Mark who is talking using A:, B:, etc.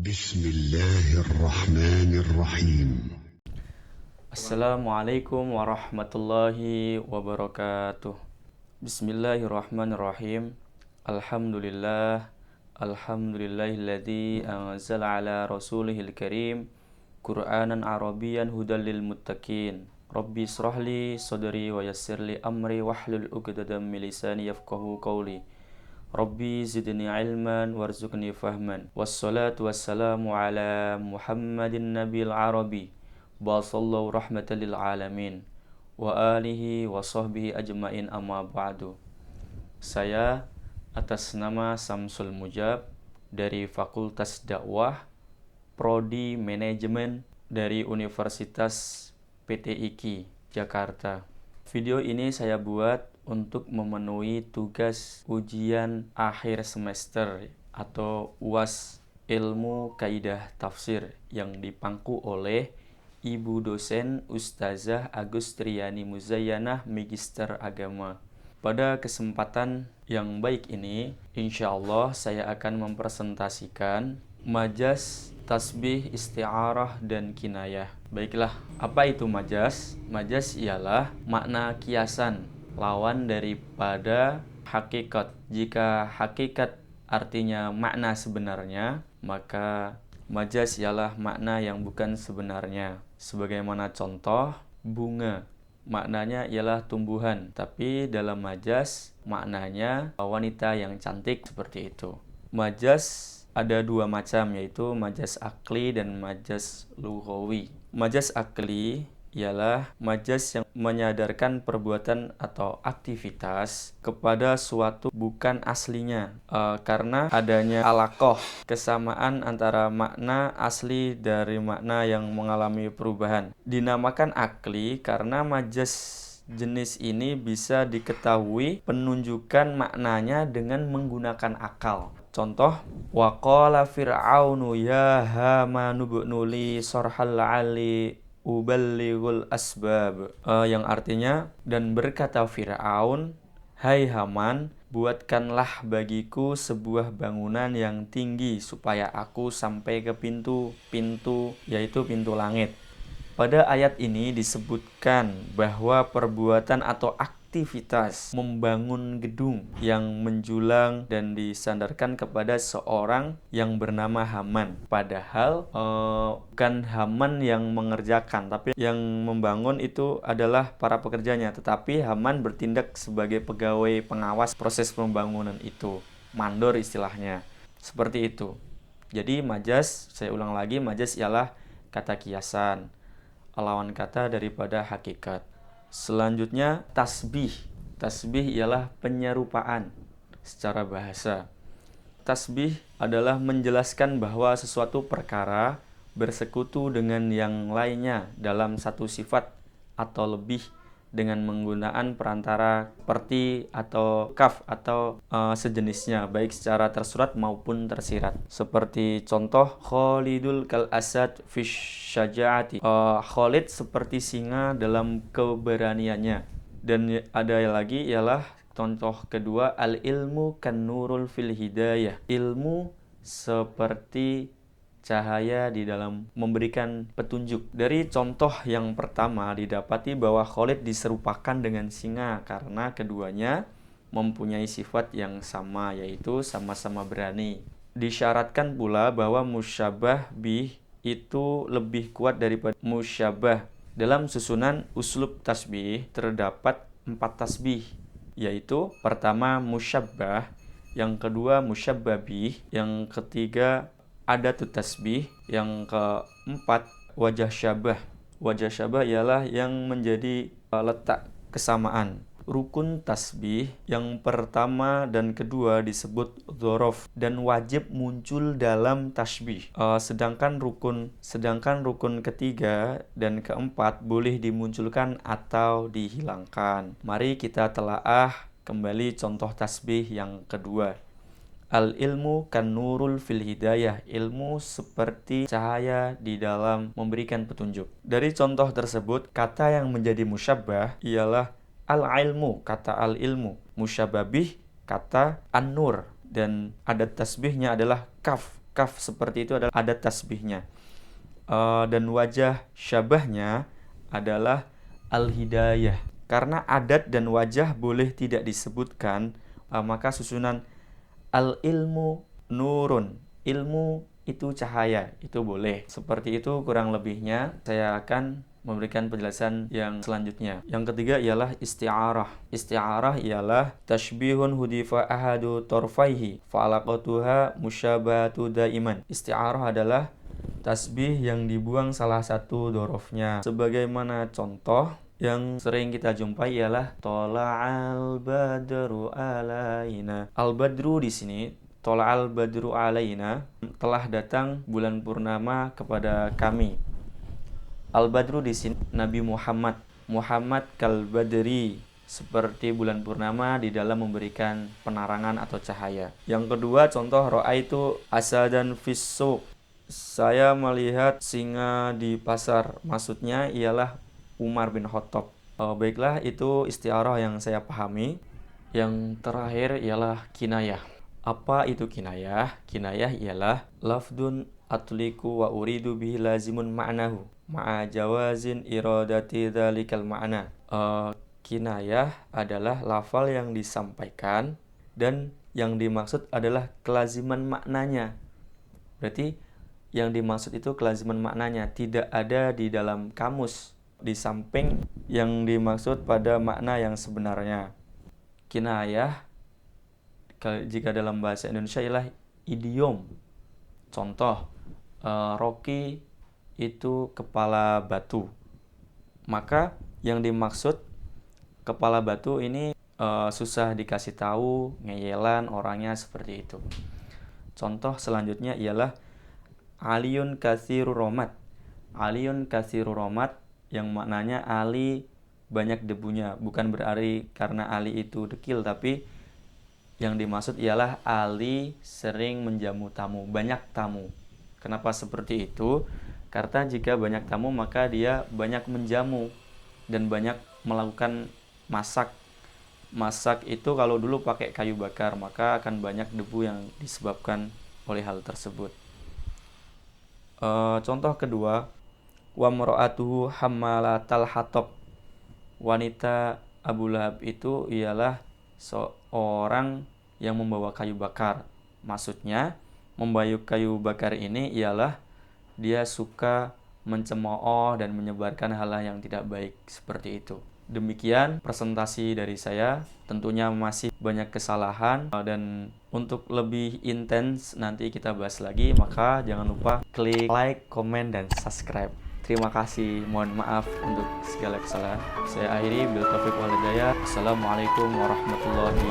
A: بسم الله الرحمن الرحيم.
B: Assalamualaikum warahmatullahi wabarakatuh. Bismillahirrahmanirrahim. Alhamdulillahilladzi anzala ala rasulihil karim Qur'anan Arabiyyan hudal lil muttaqin. Rabbi israhli sadri wa yassirli amri wahlul 'uqdatam min lisani yafqahu qawli. Rabbi zidni ilman warzuqni fahman. Wassalatu wassalamu ala Muhammadin nabil arabi Basallahu rahmatan lil alamin wa alihi wa sahbihi ajmain amma ba'du. Saya atas nama Samsul Mujab dari Fakultas Dakwah Prodi Manajemen dari Universitas PTIQ Jakarta. Video ini saya buat untuk memenuhi tugas ujian akhir semester atau UAS Ilmu Kaidah Tafsir yang dipangku oleh Ibu dosen Ustazah Agustriani Muzayyanah Magister Agama. Pada kesempatan yang baik ini, insya Allah saya akan mempresentasikan majaz, tasbih, isti'arah, dan kinayah. Baiklah, apa itu majaz? Majaz ialah makna kiasan, lawan daripada hakikat. Jika hakikat artinya makna sebenarnya, maka majaz ialah makna yang bukan sebenarnya. Sebagaimana contoh, bunga. Maknanya ialah tumbuhan, tapi dalam majaz maknanya wanita yang cantik, seperti itu. Majaz ada dua macam, yaitu majaz akli dan majaz lughawi. Majaz akli ialah majaz yang menyadarkan perbuatan atau aktivitas kepada suatu bukan aslinya, karena adanya alaqah, kesamaan antara makna asli dari makna yang mengalami perubahan. Dinamakan akli karena majaz jenis ini bisa diketahui penunjukan maknanya dengan menggunakan akal. Contoh, waqala fir'aunu ya hamanu ibnuli sarhal 'ali uballighul asbab, yang artinya, dan berkata Fir'aun, hai Haman, buatkanlah bagiku sebuah bangunan yang tinggi supaya aku sampai ke pintu yaitu pintu langit. Pada ayat ini disebutkan bahwa perbuatan atau aktivitas membangun gedung yang menjulang dan disandarkan kepada seorang yang bernama Haman. Padahal bukan Haman yang mengerjakan, tapi yang membangun itu adalah para pekerjanya. Tetapi Haman bertindak sebagai pegawai pengawas proses pembangunan itu. Mandor istilahnya. Seperti itu. Jadi majaz, saya ulang lagi, majaz ialah kata kiasan, lawan kata daripada hakikat. Selanjutnya tasbih. Tasbih ialah penyerupaan secara bahasa. Tasbih adalah menjelaskan bahwa sesuatu perkara bersekutu dengan yang lainnya dalam satu sifat atau lebih dengan menggunakan perantara seperti atau kaf atau sejenisnya, baik secara tersurat maupun tersirat. Seperti contoh, Khalidul kal asad fish syaja'ati, Khalid seperti singa dalam keberaniannya. Dan ada lagi ialah contoh kedua, al ilmu kan nurul fil hidayah, ilmu seperti cahaya di dalam memberikan petunjuk. Dari contoh yang pertama didapati bahwa Khalid diserupakan dengan singa karena keduanya mempunyai sifat yang sama, yaitu sama-sama berani. Disyaratkan pula bahwa musyabbah bih itu lebih kuat daripada musyabbah. Dalam susunan uslub tasbih terdapat 4 tasbih, yaitu pertama musyabbah, yang kedua musyabbah bih, yang ketiga adatut tasbih, yang keempat wajah syabah. Wajah syabah ialah yang menjadi letak kesamaan. Rukun tasbih yang pertama dan kedua disebut dzorof dan wajib muncul dalam tasbih. Sedangkan rukun ketiga dan keempat boleh dimunculkan atau dihilangkan. Mari kita telaah kembali contoh tasbih yang kedua. Al ilmu kan nurul fil hidayah, ilmu seperti cahaya di dalam memberikan petunjuk. Dari contoh tersebut, kata yang menjadi musyabbah ialah al ilmu, kata al ilmu, musyabbabih kata an nur, dan adat tasbihnya adalah kaf, kaf seperti itu adalah adat tasbihnya. Dan wajah syabahnya adalah al-hidayah. Karena adat dan wajah boleh tidak disebutkan, maka susunan al-ilmu nurun, ilmu itu cahaya, itu boleh. Seperti itu kurang lebihnya. Saya akan memberikan penjelasan yang selanjutnya. Yang ketiga ialah isti'arah. Isti'arah ialah tashbihun hudifa ahadu torfaihi fa'alaqatuha musyabatu daiman. Isti'arah adalah tasbih yang dibuang salah satu dorofnya. Sebagaimana contoh yang sering kita jumpai ialah tola'al badru alaina. Al-badru di sini, tola'al badru alaina, telah datang bulan purnama kepada kami. Al-badru di sini Nabi Muhammad. Muhammad kal badri, seperti bulan purnama di dalam memberikan penerangan atau cahaya. Yang kedua contoh ra'aitu asadan fis suq. Saya melihat singa di pasar. Maksudnya ialah Umar bin Khattab. Baiklah, itu isti'arah yang saya pahami. Yang terakhir ialah kinayah. Apa itu kinayah? Kinayah ialah lafdun atliku wa uridu bihi lazimun ma'nahu ma'a jawazin iradati dhalikal ma'na. Kinayah adalah lafal yang disampaikan dan yang dimaksud adalah kelaziman maknanya. Berarti yang dimaksud itu kelaziman maknanya, tidak ada di dalam kamus, di samping yang dimaksud pada makna yang sebenarnya. Kinayah jika dalam bahasa Indonesia ialah idiom. Contoh, Rocky itu kepala batu. Maka yang dimaksud kepala batu ini susah dikasih tahu, ngeyelan orangnya seperti itu. Contoh selanjutnya ialah Aliyun katsiru romat. Aliyun katsiru romat yang maknanya Ali banyak debunya. Bukan berarti karena Ali itu dekil, tapi yang dimaksud ialah Ali sering menjamu tamu, banyak tamu. Kenapa seperti itu? Karena jika banyak tamu maka dia banyak menjamu dan banyak melakukan masak. Masak itu kalau dulu pakai kayu bakar, maka akan banyak debu yang disebabkan oleh hal tersebut. Contoh kedua, wa mar'atuhu hammalatal hatab. Wanita Abu Lahab itu ialah seorang yang membawa kayu bakar. Maksudnya, membawa kayu bakar ini ialah dia suka mencemooh dan menyebarkan hal-hal yang tidak baik seperti itu. Demikian presentasi dari saya. Tentunya masih banyak kesalahan dan untuk lebih intens nanti kita bahas lagi, maka jangan lupa klik like, komen, dan subscribe. Terima kasih, mohon maaf untuk segala kesalahan. Saya akhiri, bil taufiq wal hidayah. Assalamualaikum warahmatullahi